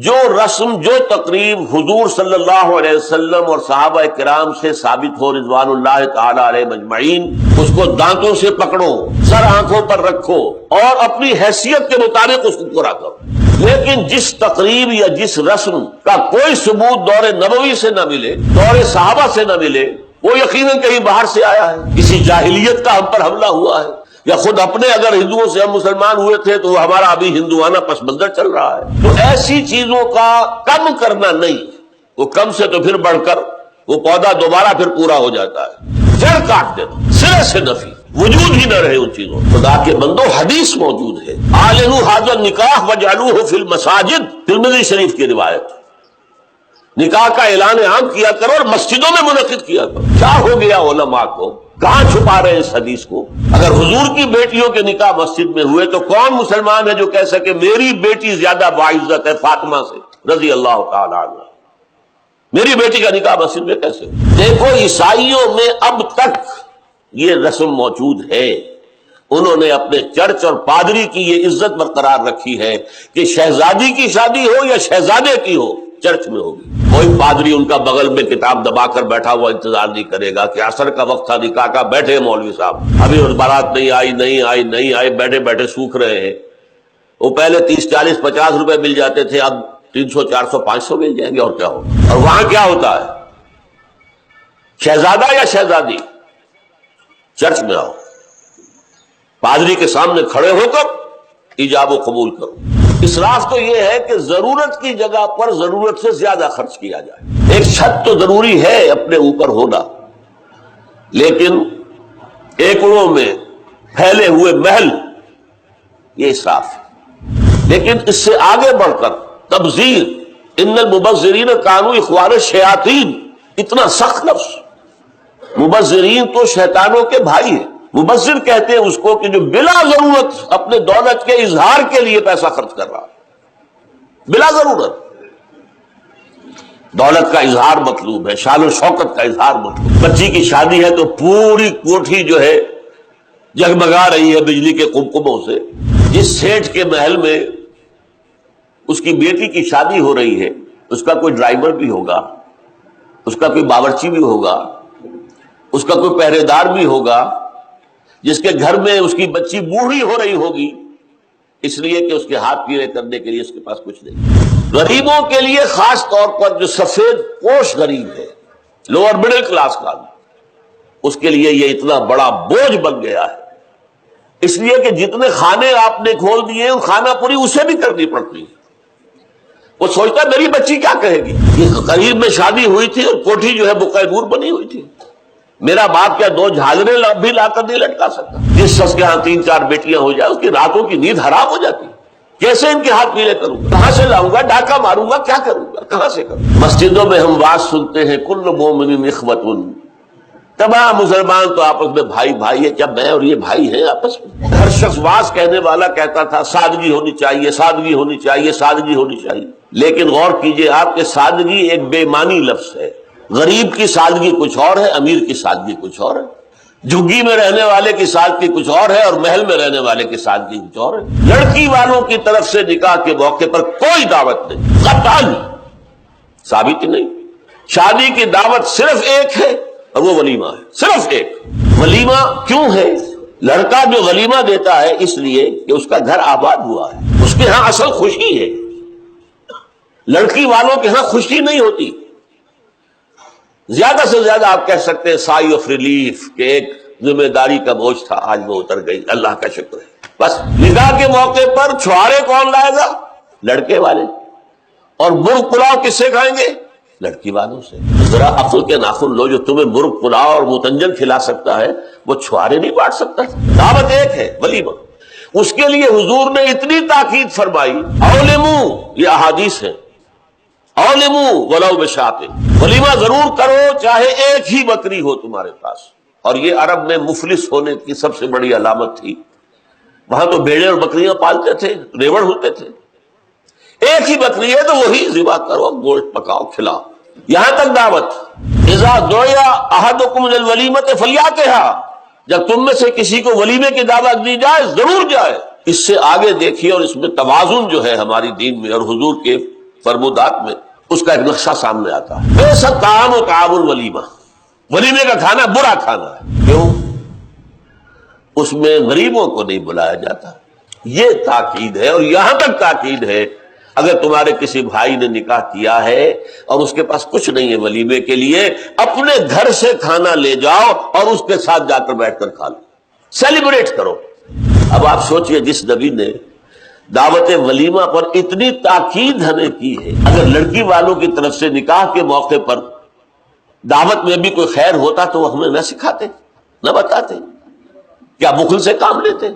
جو رسم جو تقریب حضور صلی اللہ علیہ وسلم اور صحابہ کرام سے ثابت ہو رضوان اللہ تعالی علیہ مجمعین، اس کو دانتوں سے پکڑو، سر آنکھوں پر رکھو اور اپنی حیثیت کے مطابق اس کو پورا کرو۔ لیکن جس تقریب یا جس رسم کا کوئی ثبوت دور نبوی سے نہ ملے، دور صحابہ سے نہ ملے، وہ یقیناً کہیں باہر سے آیا ہے، کسی جاہلیت کا ہم پر حملہ ہوا ہے، یا خود اپنے اگر ہندوؤں سے ہم مسلمان ہوئے تھے تو ہمارا ابھی ہندوانہ پس منظر چل رہا ہے۔ تو ایسی چیزوں کا کم کرنا نہیں، وہ کم سے تو پھر بڑھ کر وہ پودا دوبارہ پھر پورا ہو جاتا ہے، جڑ کاٹ دینا، سرے سے نفی، وجود ہی نہ رہے ان چیزوں۔ خدا کے بندو، حدیث موجود ہے، اعلنوا ھذا النکاح وجعلوہ فی المساجد، ترمذی شریف کی روایت، نکاح کا اعلان عام کیا کرو اور مسجدوں میں منعقد کیا کرو۔ کیا ہو گیا علماء کو، کہاں چھپا رہے اس حدیث کو؟ اگر حضور کی بیٹیوں کے نکاح مسجد میں ہوئے تو کون مسلمان ہے جو کہہ سکے میری بیٹی زیادہ باعزت ہے فاطمہ سے رضی اللہ تعالی عنہ؟ میری بیٹی کا نکاح مسجد میں کیسے؟ دیکھو، عیسائیوں میں اب تک یہ رسم موجود ہے، انہوں نے اپنے چرچ اور پادری کی یہ عزت برقرار رکھی ہے کہ شہزادی کی شادی ہو یا شہزادے کی ہو، چرچ میں ہوگی۔ کوئی پادری ان کا بغل میں کتاب دبا کر بیٹھا ہوا انتظار نہیں کرے گا کہ عصر کا وقت تھا نکاح کا، بیٹھے مولوی صاحب ابھی اور بارات نہیں آئی، بیٹھے بیٹھے سوکھ رہے ہیں۔ وہ پہلے 30 40 50 روپے مل جاتے تھے، اب 300 400 500 مل جائیں گے، اور کیا ہوگا؟ اور وہاں کیا ہوتا ہے؟ شہزادہ یا شہزادی چرچ میں آؤ، پادری کے سامنے کھڑے ہو کر ایجاب و قبول کرو۔ اسراف تو یہ ہے کہ ضرورت کی جگہ پر ضرورت سے زیادہ خرچ کیا جائے۔ ایک چھت تو ضروری ہے اپنے اوپر ہونا، لیکن ایکڑوں میں پھیلے ہوئے محل، یہ اسراف ہے۔ لیکن اس سے آگے بڑھ کر تبذیر، ان المبذرین کانوا اخوان الشیاطین، اتنا سخت لفظ، مبذرین تو شیطانوں کے بھائی ہیں۔ مبذر کہتے ہیں اس کو کہ جو بلا ضرورت اپنے دولت کے اظہار کے لیے پیسہ خرچ کر رہا ہے، بلا ضرورت دولت کا اظہار مطلوب ہے، شان و شوکت کا اظہار مطلوب۔ بچی کی شادی ہے تو پوری کوٹھی جو ہے جگمگا رہی ہے بجلی کے قمقموں سے۔ جس سیٹھ کے محل میں اس کی بیٹی کی شادی ہو رہی ہے، اس کا کوئی ڈرائیور بھی ہوگا، اس کا کوئی باورچی بھی ہوگا، اس کا کوئی پہرے دار بھی ہوگا، جس کے گھر میں اس کی بچی بوڑھی ہو رہی ہوگی اس لیے کہ اس کے ہاتھ پیلے کرنے کے لیے اس کے پاس کچھ نہیں۔ غریبوں کے لیے خاص طور پر جو سفید پوش غریب ہے، لوور مڈل کلاس کا، اس کے لیے یہ اتنا بڑا بوجھ بن گیا ہے، اس لیے کہ جتنے کھانے آپ نے کھول دیے ان کھانا پوری اسے بھی کرنی پڑتی ہے۔ وہ سوچتا ہے میری بچی کیا کہے گی، یہ قریب میں شادی ہوئی تھی اور کوٹھی جو ہے بقعہ نور بنی ہوئی تھی، میرا باپ کیا 2 جھالریں بھی لا کر نہیں لٹکا سکتا؟ جس شخص کے ہاں 3 4 بیٹیاں ہو جائے اس کی راتوں کی نیند حرام ہو جاتی، کیسے ان کے ہاتھ پیلے کروں گا، کہاں سے لاؤں گا، ڈاکہ ماروں گا، کیا کروں گا، کہاں سے کروں؟ مسجدوں میں ہم واز سنتے ہیں کل مومن اخوۃ، تمام مسلمان تو آپس میں بھائی بھائی ہے، کیا میں اور یہ بھائی ہیں آپس میں؟ ہر شخص واز کہنے والا کہتا تھا سادگی ہونی چاہیے، سادگی ہونی چاہیے، سادگی ہونی چاہیے، لیکن غور کیجئے آپ کہ سادگی ایک بے معنی لفظ ہے۔ غریب کی سادگی کچھ اور ہے، امیر کی سادگی کچھ اور ہے، جھگی میں رہنے والے کی سادگی کچھ اور ہے اور محل میں رہنے والے کی سادگی کچھ اور ہے۔ لڑکی والوں کی طرف سے نکاح کے موقع پر کوئی دعوت نہیں، قطعاً ثابت نہیں۔ شادی کی دعوت صرف ایک ہے اور وہ ولیمہ ہے، صرف ایک۔ ولیمہ کیوں ہے؟ لڑکا جو ولیمہ دیتا ہے اس لیے کہ اس کا گھر آباد ہوا ہے، اس کے ہاں اصل خوشی ہے، لڑکی والوں کے ہاں خوشی نہیں ہوتی۔ زیادہ سے زیادہ آپ کہہ سکتے ہیں سائی آف ریلیف، کہ ایک ذمہ داری کا بوجھ تھا آج وہ اتر گئی، اللہ کا شکر ہے۔ بس نکاح کے موقع پر چھوارے کون لائے گا؟ لڑکے والے، اور مرغ پلاؤ کس سے کھائیں گے؟ لڑکی والوں سے۔ ذرا عقل کے ناخن لو، جو تمہیں مرغ پلاؤ اور متنجن کھلا سکتا ہے وہ چھوارے نہیں بانٹ سکتا۔ دعوت ایک ہے، ولیمہ۔ اس کے لیے حضور نے اتنی تاکید فرمائی، اولمو، یہ احادیث ہیں، اولمو ولو بشاۃ، ولیمہ ضرور کرو چاہے ایک ہی بکری ہو تمہارے پاس۔ اور یہ عرب میں مفلس ہونے کی سب سے بڑی علامت تھی، وہاں تو بھیڑیں اور بکریاں پالتے تھے، ریوڑ ہوتے تھے، ایک ہی بکری ہے تو وہی ذبح کرو، گوشت پکاؤ، کھلاؤ۔ یہاں تک دعوت، اذا دعی احدکم للولیمۃ فلیاتھا، جب تم میں سے کسی کو ولیمے کی دعوت دی جائے ضرور جائے۔ اس سے آگے دیکھیے، اور اس میں توازن جو ہے ہماری دین میں اور حضور کے فرمودات میں اس کا ایک نقشہ سامنے آتا ہے. ایسا طعام و طعام الولیمہ، ولیمے کا کھانا برا کھانا ہے. کیوں؟ اس میں غریبوں کو نہیں بلایا جاتا. یہ تاکید ہے، اور یہاں تک تاکید ہے اگر تمہارے کسی بھائی نے نکاح کیا ہے اور اس کے پاس کچھ نہیں ہے ولیمے کے لیے، اپنے گھر سے کھانا لے جاؤ اور اس کے ساتھ جا کر بیٹھ کر کھا لو، سیلیبریٹ کرو. اب آپ سوچئے جس نبی نے دعوت ولیمہ پر اتنی تاکید ہمیں کی ہے، اگر لڑکی والوں کی طرف سے نکاح کے موقع پر دعوت میں بھی کوئی خیر ہوتا تو وہ ہمیں نہ سکھاتے، نہ بتاتے، کیا بخل سے کام لیتے؟